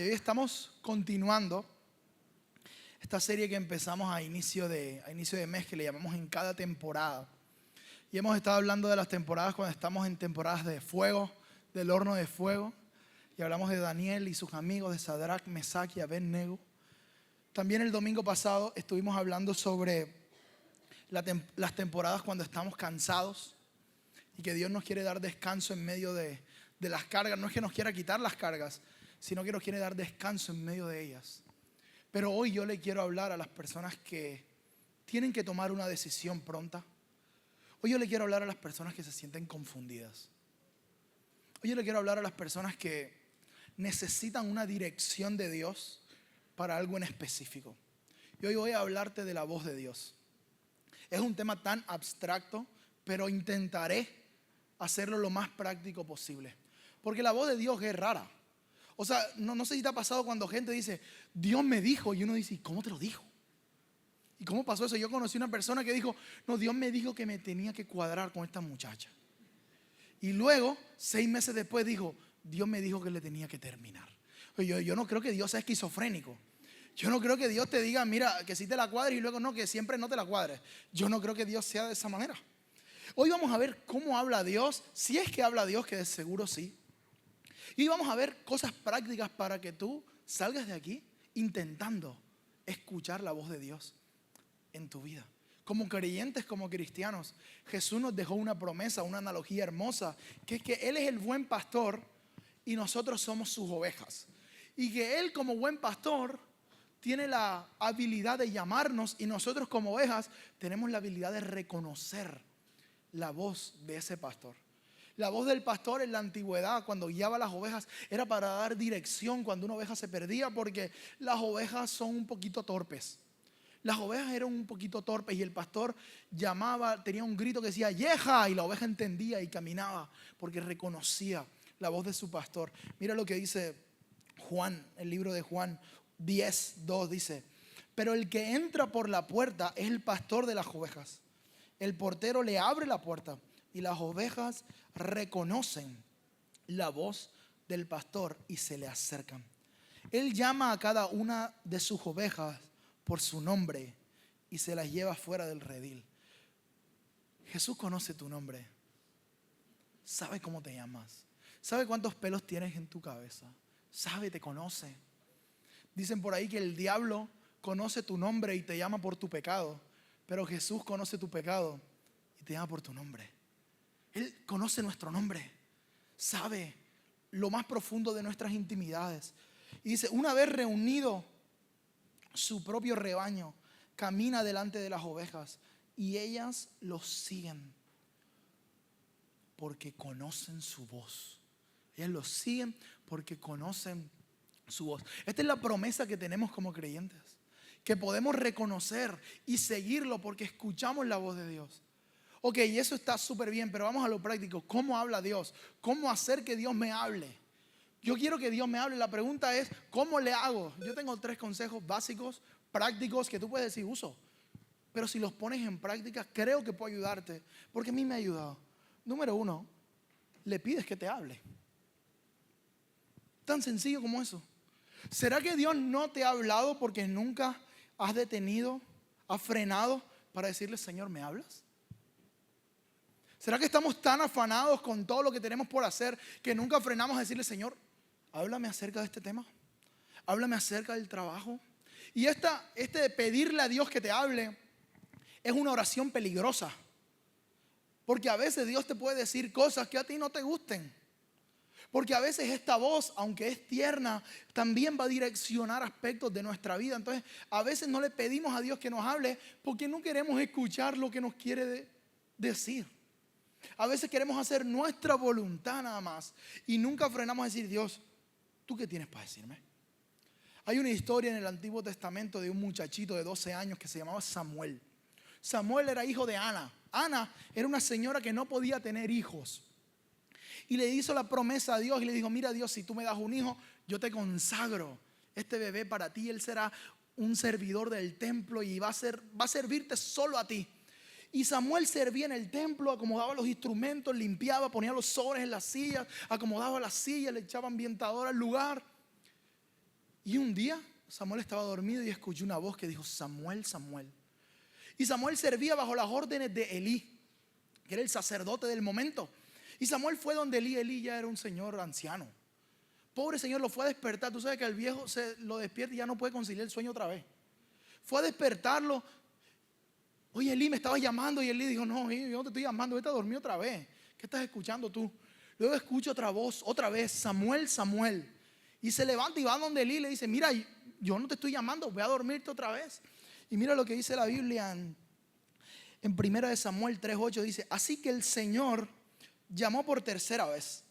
Hoy estamos continuando esta serie que empezamos a inicio de mes, que le llamamos En Cada Temporada. Y hemos estado hablando de las temporadas cuando estamos en temporadas de fuego, del horno de fuego. Y hablamos de Daniel y sus amigos, de Sadrach, Mesach y Abednego. También el domingo pasado estuvimos hablando sobre las temporadas cuando estamos cansados y que Dios nos quiere dar descanso en medio de las cargas. No es que nos quiera quitar las cargas, sino que nos quiere dar descanso en medio de ellas. Pero hoy yo le quiero hablar a las personas que tienen que tomar una decisión pronta. Hoy yo le quiero hablar a las personas que se sienten confundidas. Hoy yo le quiero hablar a las personas que necesitan una dirección de Dios para algo en específico. Y hoy voy a hablarte de la voz de Dios. Es un tema tan abstracto, pero intentaré hacerlo lo más práctico posible. Porque la voz de Dios es rara. O sea, no sé si te ha pasado cuando gente dice, Dios me dijo, y uno dice, ¿y cómo te lo dijo? ¿Y cómo pasó eso? Yo conocí una persona que dijo, no, Dios me dijo que me tenía que cuadrar con esta muchacha. Y luego, 6 meses después dijo, Dios me dijo que le tenía que terminar. Yo no creo que Dios sea esquizofrénico. Yo no creo que Dios te diga, mira, que sí te la cuadres y luego no, que siempre no te la cuadres. Yo no creo que Dios sea de esa manera. Hoy vamos a ver cómo habla Dios, si es que habla Dios, que de seguro sí. Y vamos a ver cosas prácticas para que tú salgas de aquí intentando escuchar la voz de Dios en tu vida. Como creyentes, como cristianos, Jesús nos dejó una promesa, una analogía hermosa, que es que Él es el buen pastor y nosotros somos sus ovejas. Y que Él, como buen pastor, tiene la habilidad de llamarnos, y nosotros como ovejas tenemos la habilidad de reconocer la voz de ese pastor. La voz del pastor en la antigüedad, cuando guiaba a las ovejas, era para dar dirección cuando una oveja se perdía, porque las ovejas son un poquito torpes. Las ovejas eran un poquito torpes y el pastor llamaba, tenía un grito que decía ¡yeja! Y la oveja entendía y caminaba porque reconocía la voz de su pastor. Mira lo que dice Juan, el libro de Juan 10:2 dice: pero el que entra por la puerta es el pastor de las ovejas. El portero le abre la puerta y las ovejas reconocen la voz del pastor y se le acercan. Él llama a cada una de sus ovejas por su nombre y se las lleva fuera del redil. Jesús conoce tu nombre, sabe cómo te llamas, sabe cuántos pelos tienes en tu cabeza, sabe, te conoce. Dicen por ahí que el diablo conoce tu nombre y te llama por tu pecado, pero Jesús conoce tu pecado y te llama por tu nombre. Él conoce nuestro nombre, sabe lo más profundo de nuestras intimidades. Y dice, una vez reunido su propio rebaño, camina delante de las ovejas y ellas los siguen porque conocen su voz. Ellas los siguen porque conocen su voz. Esta es la promesa que tenemos como creyentes, que podemos reconocer y seguirlo porque escuchamos la voz de Dios. Ok, y eso está súper bien, pero vamos a lo práctico. ¿Cómo habla Dios? ¿Cómo hacer que Dios me hable? Yo quiero que Dios me hable. La pregunta es, ¿cómo le hago? Yo tengo 3 consejos básicos, prácticos, que tú puedes decir uso. Pero si los pones en práctica, creo que puedo ayudarte, porque a mí me ha ayudado. Número 1, le pides que te hable. Tan sencillo como eso. ¿Será que Dios no te ha hablado porque nunca has detenido, has frenado para decirle, Señor, ¿me hablas? ¿Será que estamos tan afanados con todo lo que tenemos por hacer que nunca frenamos a decirle, Señor, háblame acerca de este tema? Háblame acerca del trabajo. Y este de pedirle a Dios que te hable es una oración peligrosa. Porque a veces Dios te puede decir cosas que a ti no te gusten. Porque a veces esta voz, aunque es tierna, también va a direccionar aspectos de nuestra vida. Entonces, a veces no le pedimos a Dios que nos hable porque no queremos escuchar lo que nos quiere decir. A veces queremos hacer nuestra voluntad nada más y nunca frenamos a decir, Dios, ¿tú qué tienes para decirme? Hay una historia en el Antiguo Testamento de un muchachito de 12 años que se llamaba Samuel. Samuel era hijo de Ana. Ana era una señora que no podía tener hijos. Y le hizo la promesa a Dios y le dijo, mira Dios, si tú me das un hijo, yo te consagro este bebé para ti. Él será un servidor del templo y va a servirte solo a ti. Y Samuel servía en el templo, acomodaba los instrumentos, limpiaba, ponía los sobres en las sillas, acomodaba las sillas, le echaba ambientador al lugar. Y un día Samuel estaba dormido y escuchó una voz que dijo: Samuel, Samuel. Y Samuel servía bajo las órdenes de Elí, que era el sacerdote del momento. Y Samuel fue donde Elí. Elí ya era un señor anciano. Pobre señor, lo fue a despertar. Tú sabes que el viejo se lo despierta y ya no puede conciliar el sueño otra vez. Fue a despertarlo. Oye, Elí, me estabas llamando. Y Elí dijo: no, yo no te estoy llamando, vete a dormir otra vez. ¿Qué estás escuchando tú? Luego escucha otra voz, otra vez: Samuel, Samuel. Y se levanta y va donde Elí y le dice: mira, yo no te estoy llamando, voy a dormirte otra vez. Y mira lo que dice la Biblia en 1 Samuel 3:8. Dice: así que el Señor llamó por tercera vez.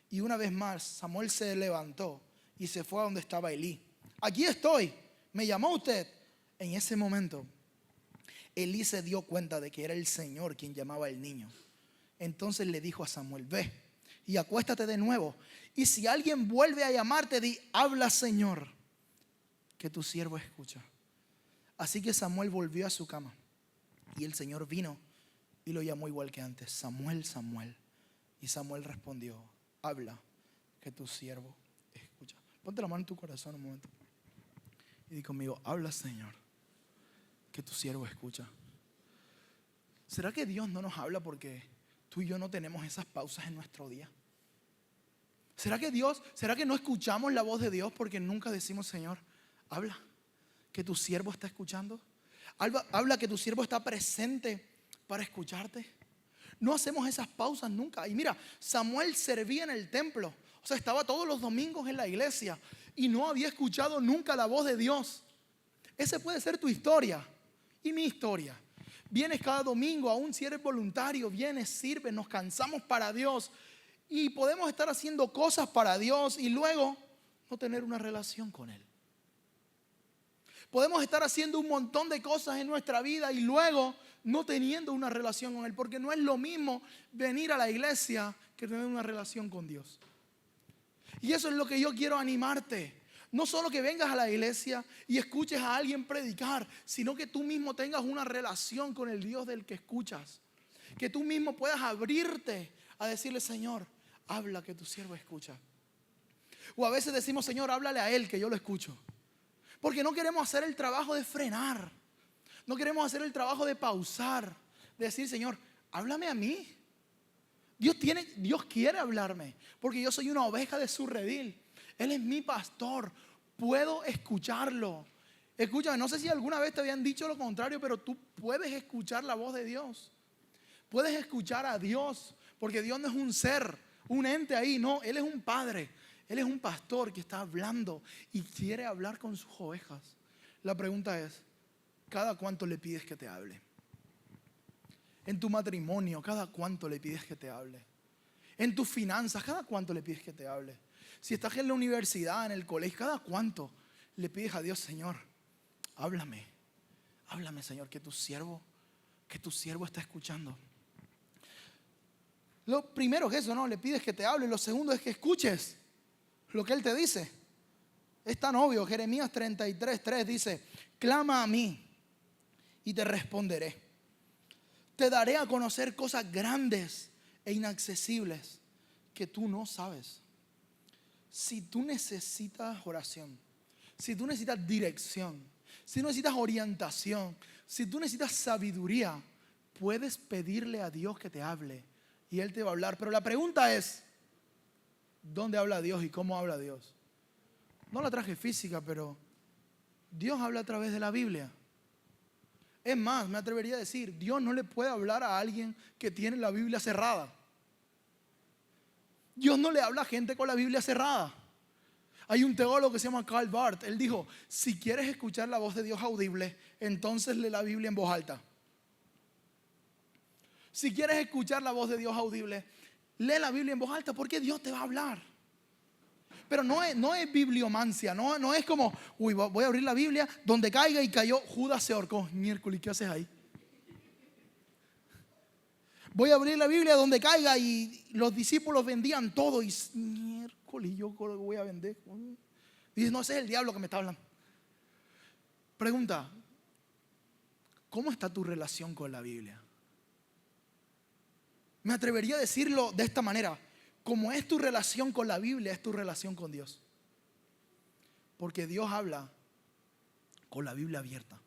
Y una vez más Samuel se levantó y se fue a donde estaba Elí. Aquí estoy, me llamó usted. En ese momento Elí se dio cuenta de que era el Señor quien llamaba al niño. Entonces le dijo a Samuel: ve y acuéstate de nuevo. Y si alguien vuelve a llamarte, di: habla, Señor, que tu siervo escucha. Así que Samuel volvió a su cama. Y el Señor vino y lo llamó igual que antes: Samuel, Samuel. Y Samuel respondió: habla, que tu siervo escucha. Ponte la mano en tu corazón un momento y di conmigo: habla, Señor, que tu siervo escucha. ¿Será que Dios no nos habla porque tú y yo no tenemos esas pausas en nuestro día? ¿Será que no escuchamos la voz de Dios porque nunca decimos: Señor, habla, que tu siervo está escuchando? Habla, que tu siervo está presente para escucharte. No hacemos esas pausas nunca. Y mira, Samuel servía en el templo. O sea, estaba todos los domingos en la iglesia y no había escuchado nunca la voz de Dios. Esa puede ser tu historia y mi historia. Vienes cada domingo, aún si eres voluntario, vienes, sirves, nos cansamos para Dios y podemos estar haciendo cosas para Dios y luego no tener una relación con Él. Podemos estar haciendo un montón de cosas en nuestra vida y luego no teniendo una relación con Él, porque no es lo mismo venir a la iglesia que tener una relación con Dios. Y eso es lo que yo quiero animarte. No solo que vengas a la iglesia y escuches a alguien predicar, sino que tú mismo tengas una relación con el Dios del que escuchas. Que tú mismo puedas abrirte a decirle: Señor, habla, que tu siervo escucha. O a veces decimos: Señor, háblale a Él, que yo lo escucho. Porque no queremos hacer el trabajo de frenar. No queremos hacer el trabajo de pausar, de decir: Señor, háblame a mí. Dios quiere hablarme, porque yo soy una oveja de su redil. Él es mi pastor, puedo escucharlo. Escúchame, no sé si alguna vez te habían dicho lo contrario, pero tú puedes escuchar la voz de Dios. Puedes escuchar a Dios, porque Dios no es un ser, un ente ahí, no, Él es un padre. Él es un pastor que está hablando y quiere hablar con sus ovejas. La pregunta es: ¿cada cuánto le pides que te hable? En tu matrimonio, ¿cada cuánto le pides que te hable? En tus finanzas, ¿cada cuánto le pides que te hable? Si estás en la universidad, en el colegio, ¿cada cuánto le pides a Dios: Señor, háblame? Háblame, Señor, que tu siervo está escuchando. Lo primero es eso, ¿no? Le pides que te hable. Lo segundo es que escuches lo que Él te dice. Es tan obvio. Jeremías 33:3 dice: clama a mí y te responderé. Te daré a conocer cosas grandes e inaccesibles que tú no sabes. Si tú necesitas oración, si tú necesitas dirección, si tú necesitas orientación, si tú necesitas sabiduría, puedes pedirle a Dios que te hable y Él te va a hablar. Pero la pregunta es: ¿dónde habla Dios y cómo habla Dios? No la traje física, pero Dios habla a través de la Biblia. Es más, me atrevería a decir: Dios no le puede hablar a alguien que tiene la Biblia cerrada. Dios no le habla a gente con la Biblia cerrada. Hay un teólogo que se llama Karl Barth. Él dijo: si quieres escuchar la voz de Dios audible, entonces lee la Biblia en voz alta. Si quieres escuchar la voz de Dios audible, lee la Biblia en voz alta, porque Dios te va a hablar. Pero no es bibliomancia, no es como: uy, voy a abrir la Biblia, donde caiga y cayó, Judas se ahorcó. Miércoles, ¿qué haces ahí? Voy a abrir la Biblia donde caiga y los discípulos vendían todo. Y miércoles, yo voy a vender. Y dice: no, ese es el diablo que me está hablando. Pregunta: ¿cómo está tu relación con la Biblia? Me atrevería a decirlo de esta manera: ¿cómo es tu relación con la Biblia? Es tu relación con Dios. Porque Dios habla con la Biblia abierta.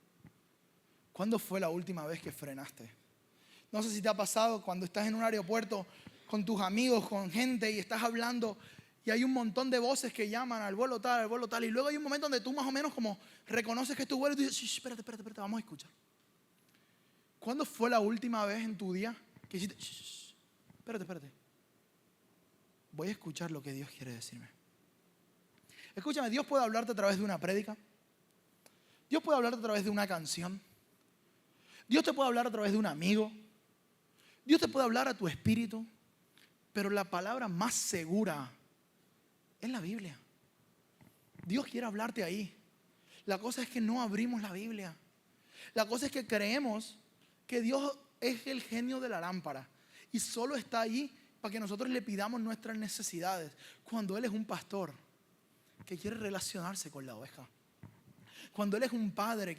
¿Cuándo fue la última vez que frenaste? No sé si te ha pasado cuando estás en un aeropuerto con tus amigos, con gente y estás hablando y hay un montón de voces que llaman al vuelo tal, y luego hay un momento donde tú más o menos como reconoces que es tu vuelo y tú dices, espérate, vamos a escuchar. ¿Cuándo fue la última vez en tu día que dijiste, espérate, voy a escuchar lo que Dios quiere decirme? Escúchame, Dios puede hablarte a través de una prédica. Dios puede hablarte a través de una canción. Dios te puede hablar a través de un amigo. Dios te puede hablar a tu espíritu. Pero la palabra más segura es la Biblia. Dios quiere hablarte ahí. La cosa es que no abrimos la Biblia. La cosa es que creemos que Dios es el genio de la lámpara y solo está ahí para que nosotros le pidamos nuestras necesidades, cuando Él es un pastor que quiere relacionarse con la oveja. Cuando Él es un padre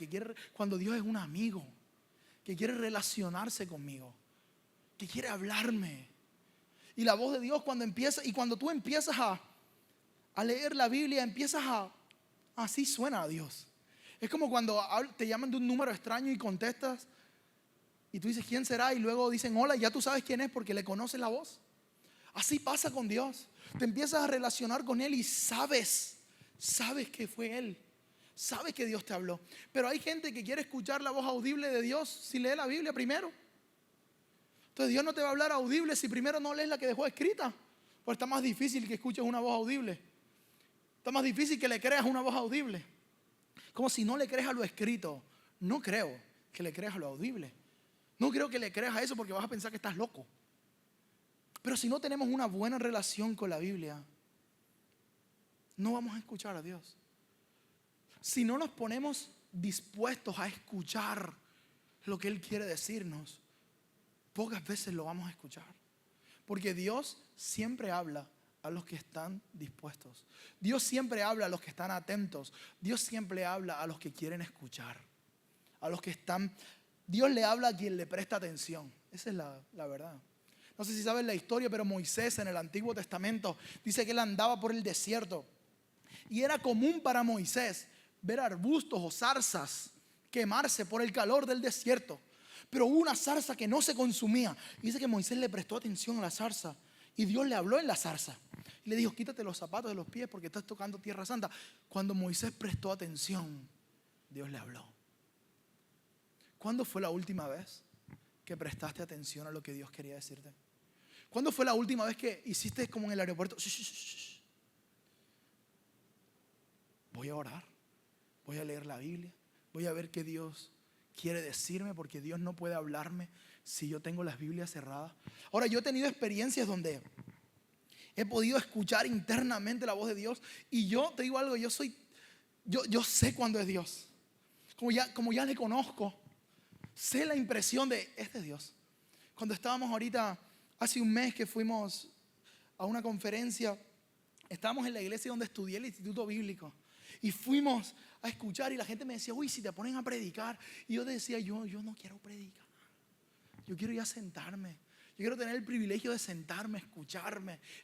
cuando Dios es un amigo que quiere relacionarse conmigo, que quiere hablarme. Y la voz de Dios cuando tú empiezas a leer la Biblia, así suena a Dios. Es como cuando te llaman de un número extraño y contestas y tú dices, ¿quién será? Y luego dicen, hola, y ya tú sabes quién es porque le conoces la voz. Así pasa con Dios. Te empiezas a relacionar con Él y sabes que fue Él. Sabes que Dios te habló. Pero hay gente que quiere escuchar la voz audible de Dios si lee la Biblia primero. Entonces Dios no te va a hablar audible si primero no lees la que dejó escrita. Pues está más difícil que escuches una voz audible. Está más difícil que le creas una voz audible. Como si no le crees a lo escrito. No creo que le creas a lo audible. No creo que le creas a eso porque vas a pensar que estás loco. Pero si no tenemos una buena relación con la Biblia, no vamos a escuchar a Dios. Si no nos ponemos dispuestos a escuchar lo que Él quiere decirnos, pocas veces lo vamos a escuchar. Porque Dios siempre habla a los que están dispuestos. Dios siempre habla a los que están atentos. Dios siempre habla a los que quieren escuchar. Dios le habla a quien le presta atención. Esa es la verdad. No sé si sabes la historia, pero Moisés en el Antiguo Testamento dice que él andaba por el desierto. Y era común para Moisés ver arbustos o zarzas quemarse por el calor del desierto. Pero hubo una zarza que no se consumía. Y dice que Moisés le prestó atención a la zarza. Y Dios le habló en la zarza. Y le dijo, quítate los zapatos de los pies porque estás tocando tierra santa. Cuando Moisés prestó atención, Dios le habló. ¿Cuándo fue la última vez que prestaste atención a lo que Dios quería decirte? ¿Cuándo fue la última vez que hiciste como en el aeropuerto? Voy a orar. Voy a leer la Biblia. Voy a ver qué Dios quiere decirme, porque Dios no puede hablarme si yo tengo las Biblias cerradas. Ahora, yo he tenido experiencias donde he podido escuchar internamente la voz de Dios. Y yo te digo algo, yo sé cuándo es Dios. Como ya le conozco, sé la impresión de este Dios. Cuando estábamos ahorita, hace un mes que fuimos a una conferencia, estábamos en la iglesia donde estudié el Instituto Bíblico. Y fuimos a escuchar y la gente me decía, uy, si te ponen a predicar. Y yo decía, yo no quiero predicar. Yo quiero ya sentarme. Yo quiero tener el privilegio de sentarme,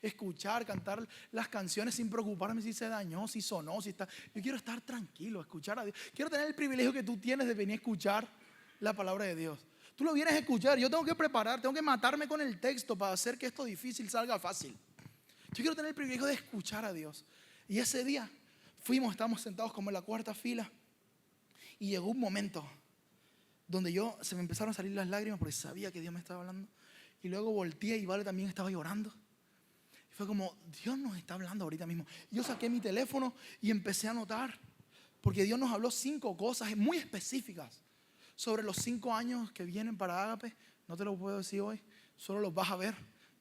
escuchar, cantar las canciones sin preocuparme si se dañó, si sonó, si está. Yo quiero estar tranquilo, escuchar a Dios. Quiero tener el privilegio que tú tienes de venir a escuchar la palabra de Dios. Tú lo vienes a escuchar, yo tengo que preparar, tengo que matarme con el texto para hacer que esto difícil salga fácil. Yo quiero tener el privilegio de escuchar a Dios. Y ese día estábamos sentados como en la cuarta fila y llegó un momento donde se me empezaron a salir las lágrimas porque sabía que Dios me estaba hablando. Y luego volteé y Vale también estaba llorando. Y fue como, Dios nos está hablando ahorita mismo. Yo saqué mi teléfono y empecé a anotar, porque Dios nos habló 5 cosas muy específicas sobre los 5 años que vienen para Ágape. No te lo puedo decir hoy, solo los vas a ver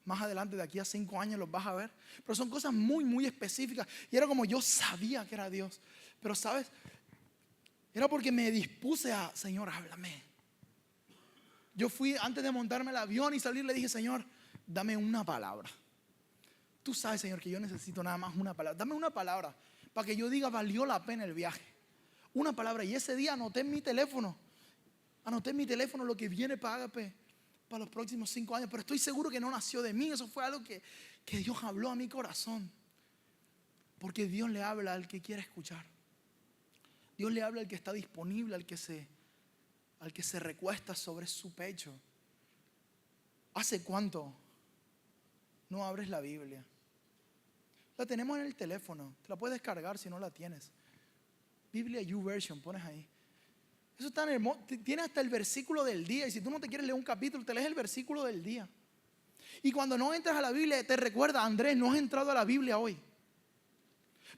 más adelante, de aquí a 5 años los vas a ver. Pero son cosas muy, muy específicas. Y era como yo sabía que era Dios. Pero ¿sabes? Era porque me dispuse Señor, háblame. Yo fui, antes de montarme el avión y salir, le dije, Señor, dame una palabra. Tú sabes, Señor, que yo necesito nada más una palabra. Dame una palabra para que yo diga, valió la pena el viaje. Una palabra. Y ese día anoté en mi teléfono lo que viene para Ágape para los próximos 5 años. Pero estoy seguro que no nació de mí. Eso fue algo que Dios habló a mi corazón. Porque Dios le habla al que quiere escuchar. Dios le habla al que está disponible, al que se recuesta sobre su pecho. ¿Hace cuánto no abres la Biblia? La tenemos en el teléfono, te la puedes descargar si no la tienes. Biblia YouVersion, pones ahí. Eso está hermoso, tiene hasta el versículo del día. Y si tú no te quieres leer un capítulo, te lees el versículo del día. Y cuando no entras a la Biblia, te recuerda: Andrés, no has entrado a la Biblia hoy.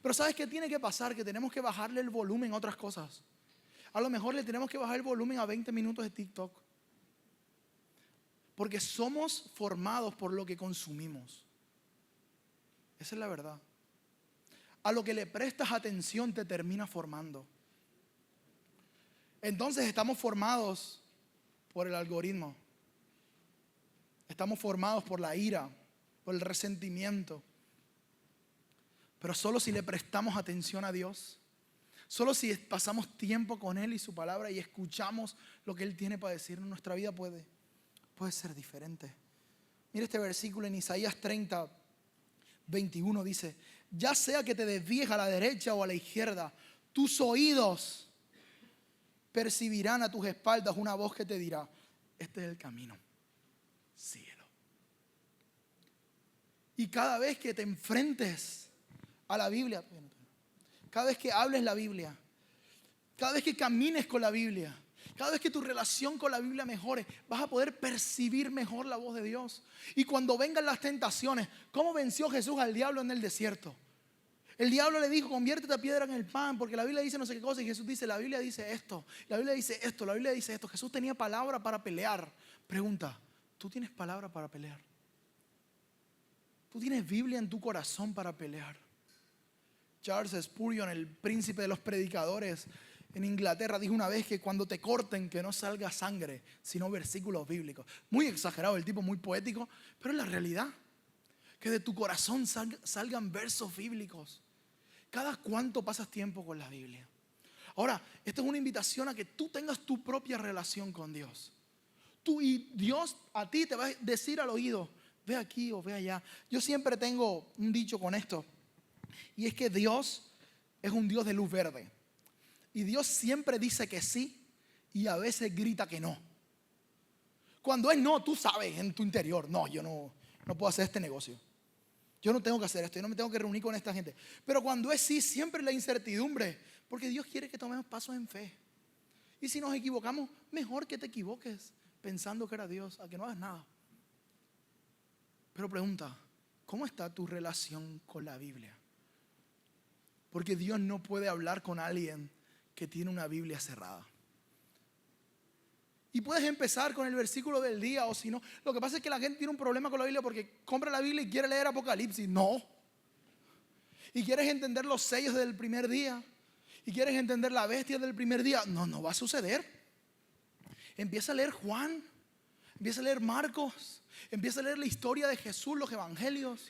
Pero ¿sabes qué tiene que pasar? Que tenemos que bajarle el volumen a otras cosas. A lo mejor le tenemos que bajar el volumen a 20 minutos de TikTok. Porque somos formados por lo que consumimos. Esa es la verdad. A lo que le prestas atención te termina formando. Entonces estamos formados por el algoritmo. Estamos formados por la ira, por el resentimiento. Pero solo si le prestamos atención a Dios, solo si pasamos tiempo con Él y su palabra y escuchamos lo que Él tiene para decirnos, nuestra vida puede ser diferente. Mira este versículo en Isaías 30, 21 dice: ya sea que te desvíes a la derecha o a la izquierda, tus oídos percibirán a tus espaldas una voz que te dirá: este es el camino, síguelo. Y cada vez que te enfrentes a la Biblia, cada vez que hables la Biblia, cada vez que camines con la Biblia, cada vez que tu relación con la Biblia mejore, vas a poder percibir mejor la voz de Dios. Y cuando vengan las tentaciones, ¿cómo venció Jesús al diablo en el desierto? El diablo le dijo: conviértete a piedra en el pan, porque la Biblia dice no sé qué cosa. Y Jesús dice: la Biblia dice esto, la Biblia dice esto, la Biblia dice esto. Jesús tenía palabra para pelear. Pregunta: ¿tú tienes palabra para pelear? ¿Tú tienes Biblia en tu corazón para pelear? Charles Spurgeon, el príncipe de los predicadores en Inglaterra, dijo una vez que cuando te corten, que no salga sangre, sino versículos bíblicos. Muy exagerado el tipo, muy poético, pero es la realidad. Que de tu corazón salgan versos bíblicos. ¿Cada cuánto pasas tiempo con la Biblia? Ahora, esto es una invitación a que tú tengas tu propia relación con Dios. Tú y Dios a ti te va a decir al oído: ve aquí o ve allá. Yo siempre tengo un dicho con esto, y es que Dios es un Dios de luz verde. Y Dios siempre dice que sí y a veces grita que no. Cuando es no, tú sabes en tu interior: no, yo no puedo hacer este negocio. Yo no tengo que hacer esto, yo no me tengo que reunir con esta gente. Pero cuando es sí, siempre la incertidumbre, porque Dios quiere que tomemos pasos en fe. Y si nos equivocamos, mejor que te equivoques pensando que era Dios, a que no hagas nada. Pero pregunta: ¿cómo está tu relación con la Biblia? Porque Dios no puede hablar con alguien que tiene una Biblia cerrada. Y puedes empezar con el versículo del día, o si no, lo que pasa es que la gente tiene un problema con la Biblia porque compra la Biblia y quiere leer Apocalipsis. No. Y quieres entender los sellos del primer día, y quieres entender la bestia del primer día. No va a suceder. Empieza a leer Juan, empieza a leer Marcos, empieza a leer la historia de Jesús, los evangelios,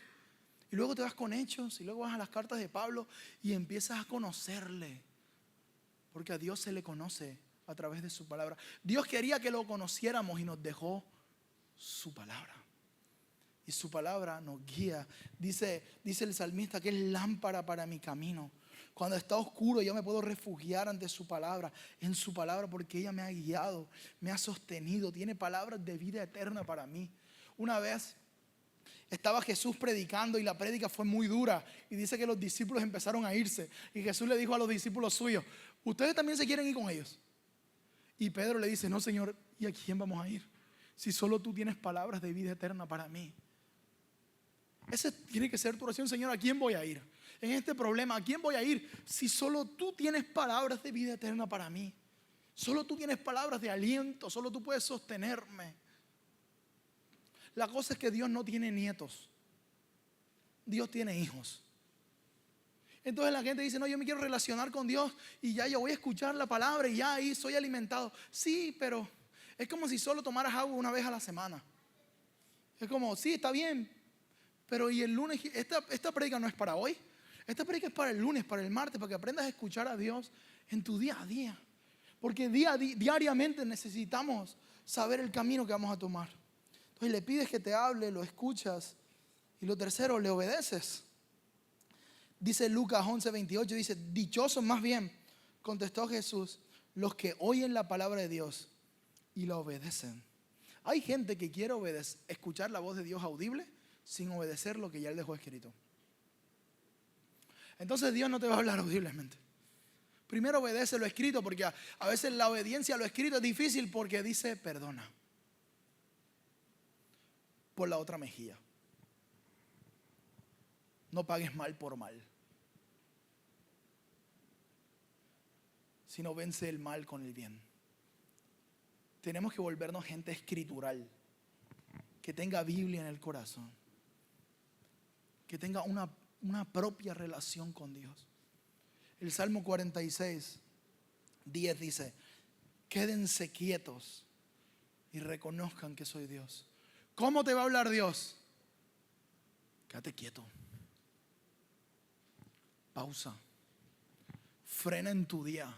y luego te vas con Hechos, y luego vas a las cartas de Pablo y empiezas a conocerle. Porque a Dios se le conoce a través de su palabra. Dios quería que lo conociéramos y nos dejó su palabra. Y su palabra nos guía. Dice el salmista que es lámpara para mi camino. Cuando está oscuro, yo me puedo refugiar ante su palabra, en su palabra, porque ella me ha guiado, me ha sostenido, tiene palabras de vida eterna para mí. Una vez estaba Jesús predicando y la prédica fue muy dura, y dice que los discípulos empezaron a irse, y Jesús le dijo a los discípulos suyos: ¿ustedes también se quieren ir con ellos? Y Pedro le dice: no, Señor, ¿y a quién vamos a ir? Si solo tú tienes palabras de vida eterna para mí. Esa tiene que ser tu oración: Señor, ¿a quién voy a ir? En este problema, ¿a quién voy a ir? Si solo tú tienes palabras de vida eterna para mí. Solo tú tienes palabras de aliento, solo tú puedes sostenerme. La cosa es que Dios no tiene nietos. Dios tiene hijos. Entonces la gente dice: no, yo me quiero relacionar con Dios y ya yo voy a escuchar la palabra y ya ahí soy alimentado. Sí, pero es como si solo tomaras agua una vez a la semana. Es como: sí, está bien, pero y el lunes, esta prédica no es para hoy. Esta prédica es para el lunes, para el martes, para que aprendas a escuchar a Dios en tu día a día. Porque diariamente necesitamos saber el camino que vamos a tomar. Entonces le pides que te hable, lo escuchas, y lo tercero, le obedeces. Dice Lucas 11:28, dice: dichosos más bien Contestó Jesús: los que oyen la palabra de Dios y la obedecen. Hay gente que quiere escuchar la voz de Dios audible sin obedecer lo que ya Él dejó escrito. Entonces Dios no te va a hablar audiblemente. Primero obedece lo escrito, porque a veces la obediencia a lo escrito es difícil, porque dice perdona por la otra mejilla. No pagues mal por mal, sino vence el mal con el bien. Tenemos que volvernos gente escritural, que tenga Biblia en el corazón, que tenga una propia relación con Dios. El Salmo 46, 10 dice: quédense quietos y reconozcan que soy Dios. ¿Cómo te va a hablar Dios? Quédate quieto. Pausa. Frena en tu día.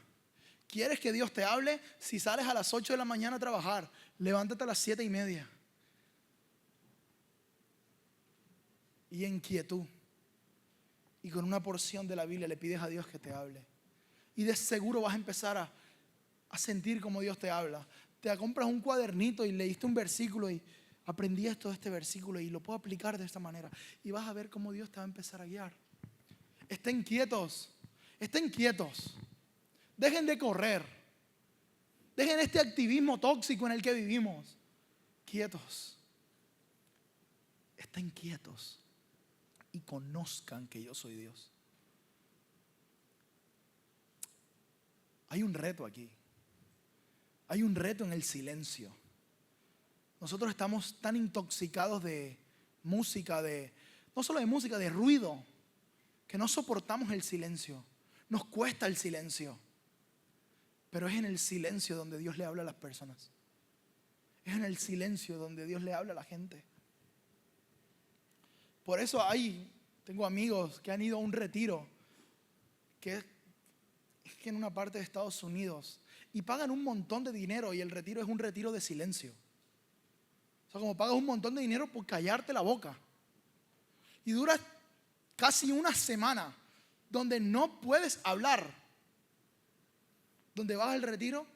¿Quieres que Dios te hable? Si sales a las 8 de la mañana a trabajar, levántate a las 7:30. Y en quietud y con una porción de la Biblia le pides a Dios que te hable. Y de seguro vas a empezar a sentir como Dios te habla. Te compras un cuadernito y leíste un versículo y aprendí esto de este versículo y lo puedo aplicar de esta manera. Y vas a ver cómo Dios te va a empezar a guiar. Estén quietos. Estén quietos. Dejen de correr. Dejen este activismo tóxico en el que vivimos. Quietos. Estén quietos y conozcan que yo soy Dios. Hay un reto aquí. Hay un reto en el silencio. Nosotros estamos tan intoxicados de música, no solo de música, de ruido, que no soportamos el silencio. Nos cuesta el silencio. Pero es en el silencio donde Dios le habla a las personas. Es en el silencio donde Dios le habla a la gente. Por eso tengo amigos que han ido a un retiro que es en una parte de Estados Unidos y pagan un montón de dinero, y el retiro es un retiro de silencio. O sea, como pagas un montón de dinero por callarte la boca. Y dura casi una semana donde no puedes hablar. Donde vas al retiro,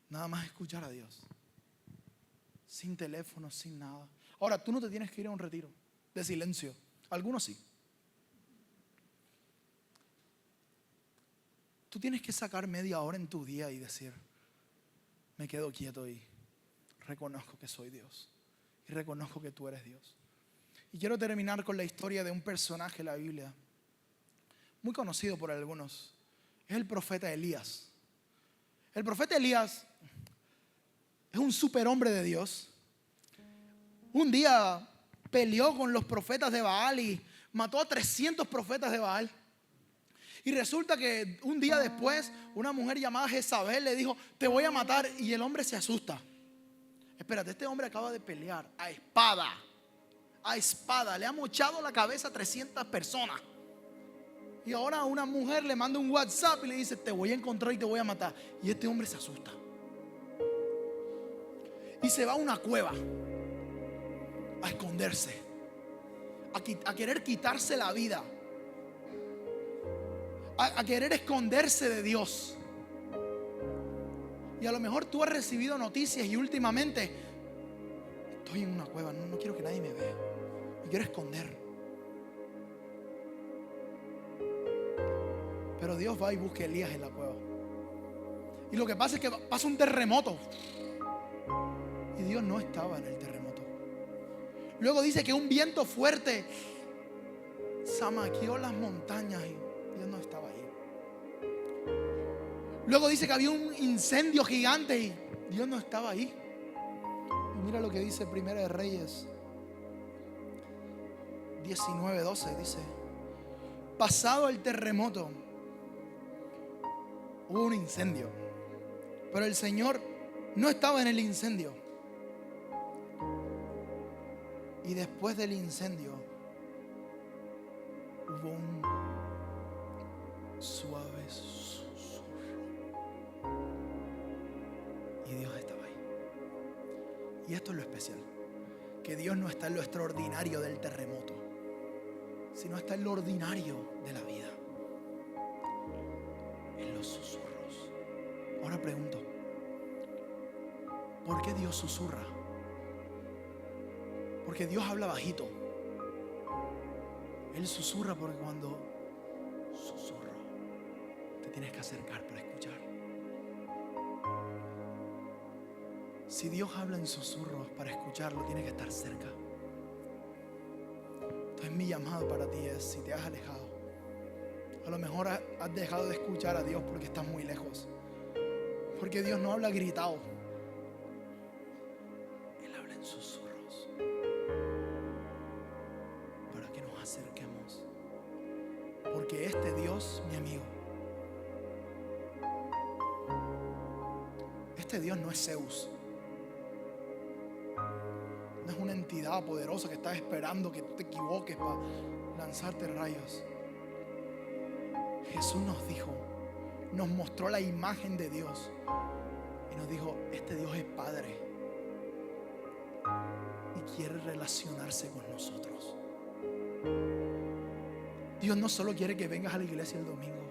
nada más escuchar a Dios. Sin teléfono, sin nada. Ahora, tú no te tienes que ir a un retiro de silencio. Algunos sí. Tú tienes que sacar media hora en tu día y decir: me quedo quieto y reconozco que soy Dios. Y reconozco que tú eres Dios. Y quiero terminar con la historia de un personaje de la Biblia, muy conocido por algunos. Es el profeta Elías. El profeta Elías es un superhombre de Dios. Un día peleó con los profetas de Baal y mató a 300 profetas de Baal. Y resulta que un día después una mujer llamada Jezabel le dijo: te voy a matar. Y el hombre se asusta. Espérate, este hombre acaba de pelear a espada. A espada. Le ha mochado la cabeza a 300 personas. Y ahora una mujer le manda un WhatsApp y le dice: te voy a encontrar y te voy a matar. Y este hombre se asusta. Y se va a una cueva a esconderse, a querer quitarse la vida, a querer esconderse de Dios. Y a lo mejor tú has recibido noticias y últimamente: estoy en una cueva, no quiero que nadie me vea, me quiero esconder. Pero Dios va y busca a Elías en la cueva. Y lo que pasa es que pasa un terremoto. Y Dios no estaba en el terremoto. Luego dice que un viento fuerte zamaqueó las montañas y Dios no estaba ahí. Luego dice que había un incendio gigante y Dios no estaba ahí. Y mira lo que dice Primera de Reyes 19:12. Dice: pasado el terremoto, hubo un incendio, pero el Señor no estaba en el incendio. Y después del incendio hubo un suave susurro. Y Dios estaba ahí. Y esto es lo especial: que Dios no está en lo extraordinario del terremoto, sino está en lo ordinario de la vida, en los susurros. qué Dios susurra? Porque Dios habla bajito. Él susurra porque cuando susurra te tienes que acercar para escuchar. Si Dios habla en susurros, para escucharlo tienes que estar cerca. Entonces mi llamado para ti es, si te has alejado, a lo mejor has dejado de escuchar a Dios porque estás muy lejos. Porque Dios no habla gritado. Él habla en susurros para que nos acerquemos. Porque este Dios, mi amigo, este Dios no es Zeus. No es una entidad poderosa que está esperando que tú te equivoques para lanzarte rayos. Jesús nos dijo, nos mostró la imagen de Dios y nos dijo, este Dios es Padre y quiere relacionarse con nosotros. Dios no solo quiere que vengas a la iglesia el domingo,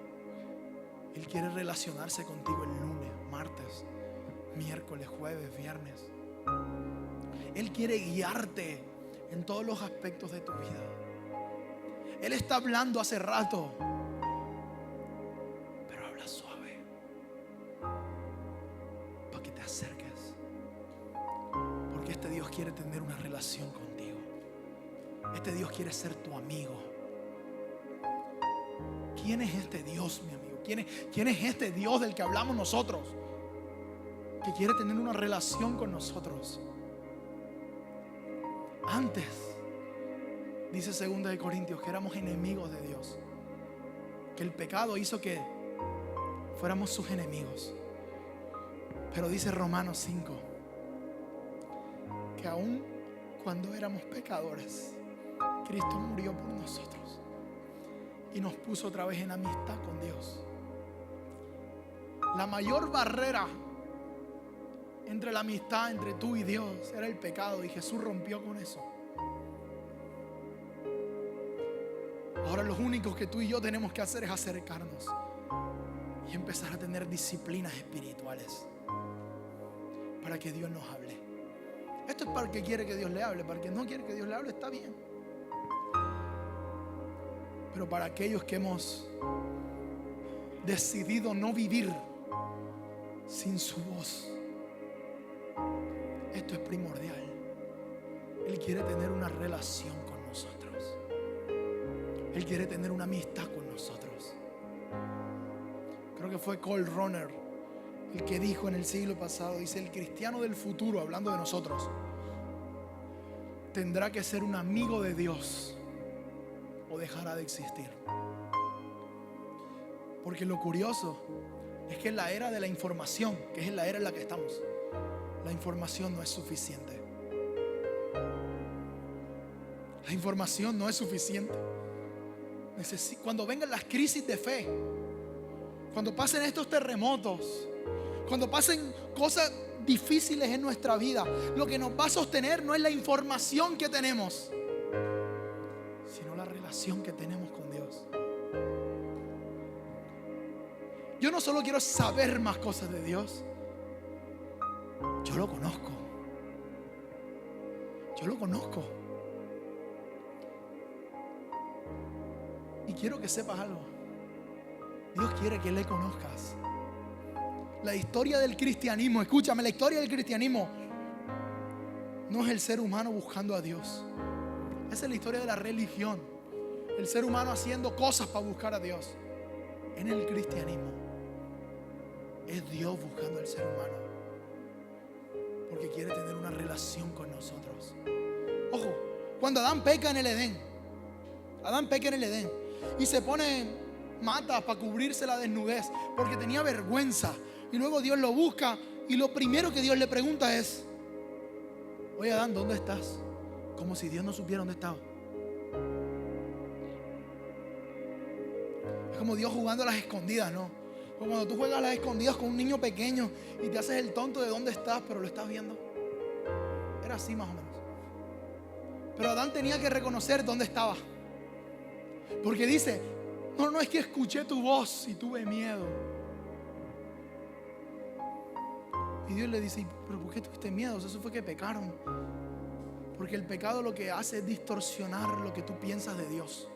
Él quiere relacionarse contigo el lunes, martes, miércoles, jueves, viernes. Él quiere guiarte en todos los aspectos de tu vida. Él está hablando hace rato, pero habla suave para que te acerques. Porque este Dios quiere tener una relación contigo. Este Dios quiere ser tu amigo. ¿Quién es este Dios, mi amigo? ¿Quién es este Dios del que hablamos nosotros? Que quiere tener una relación con nosotros. Antes, dice 2 Corintios, que éramos enemigos de Dios, que el pecado hizo que fuéramos sus enemigos. Pero dice Romanos 5 que aún cuando éramos pecadores, Cristo murió por nosotros y nos puso otra vez en amistad con Dios. La mayor barrera entre la amistad entre tú y Dios era el pecado, y Jesús rompió con eso. Ahora lo único que tú y yo tenemos que hacer es acercarnos y empezar a tener disciplinas espirituales para que Dios nos hable. Esto es para el que quiere que Dios le hable. Para el que no quiere que Dios le hable, está bien. Pero para aquellos que hemos decidido no vivir sin su voz, esto es primordial. Él quiere tener una relación con nosotros. Él quiere tener una amistad con nosotros. Creo que fue Cole Runner el que dijo en el siglo pasado, dice, el cristiano del futuro, hablando de nosotros, tendrá que ser un amigo de Dios o dejará de existir. Porque lo curioso es que en la era de la información, que es la era en la que estamos, la información no es suficiente. La información no es suficiente. Cuando vengan las crisis de fe, cuando pasen estos terremotos, cuando pasen cosas difíciles en nuestra vida, lo que nos va a sostener no es la información que tenemos, sino la relación que tenemos con Dios. Yo no solo quiero saber más cosas de Dios, yo lo conozco. Yo lo conozco. Y quiero que sepas algo. Dios quiere que le conozcas. La historia del cristianismo, escúchame, la historia del cristianismo no es el ser humano buscando a Dios. Esa es la historia de la religión. El ser humano haciendo cosas para buscar a Dios. En el cristianismo es Dios buscando al ser humano, porque quiere tener una relación con nosotros. Ojo, cuando Adán peca en el Edén, y se pone matas para cubrirse la desnudez porque tenía vergüenza, y luego Dios lo busca y lo primero que Dios le pregunta es, oye Adán, ¿dónde estás? Como si Dios no supiera dónde estaba. Es como Dios jugando a las escondidas, ¿no? Como cuando tú juegas a las escondidas con un niño pequeño y te haces el tonto de dónde estás, pero lo estás viendo. Era así más o menos. Pero Adán tenía que reconocer dónde estaba, porque dice, no es que escuché tu voz y tuve miedo. Y Dios le dice, ¿pero por qué tuviste miedo? Eso fue que pecaron. Porque el pecado lo que hace es distorsionar lo que tú piensas de Dios.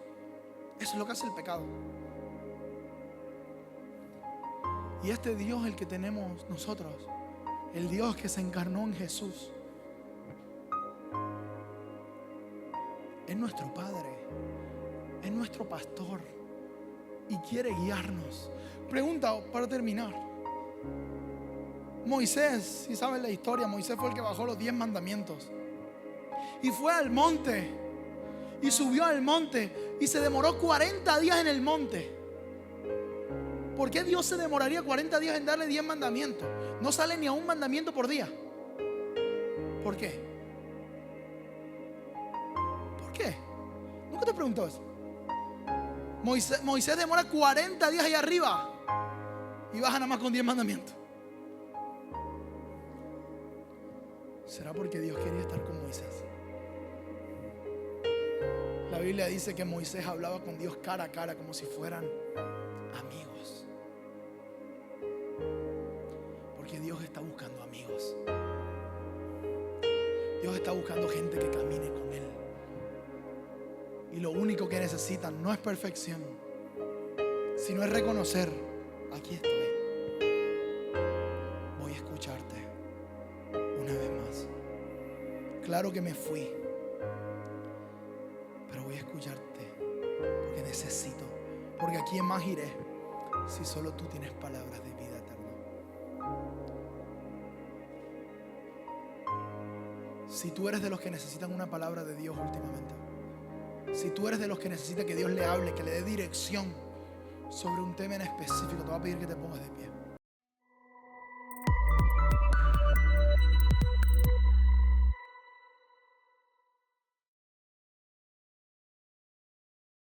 Eso es lo que hace el pecado. Y este Dios, el que tenemos nosotros, el Dios que se encarnó en Jesús, es nuestro Padre, es nuestro pastor y quiere guiarnos. Pregunta para terminar. Moisés, si saben la historia, Moisés fue el que bajó los 10 mandamientos y fue al monte y subió al monte y se demoró 40 días en el monte. ¿Por qué Dios se demoraría 40 días en darle 10 mandamientos? No sale ni a un mandamiento por día. ¿Por qué? ¿Por qué? ¿Nunca te preguntó eso? Moisés demora 40 días ahí arriba y baja nada más con 10 mandamientos. ¿Será porque Dios quería estar con Moisés? La Biblia dice que Moisés hablaba con Dios cara a cara, como si fueran amigos. Porque Dios está buscando amigos. Dios está buscando gente que camine con Él. Y lo único que necesitan no es perfección, sino es reconocer: aquí estoy, voy a escucharte una vez más. Claro que me fui, pero voy a escucharte porque necesito. Porque ¿a quién más iré si solo tú tienes palabras de vida eterna? Si tú eres de los que necesitan una palabra de Dios últimamente, si tú eres de los que necesita que Dios le hable, que le dé dirección sobre un tema en específico, te voy a pedir que te pongas de pie.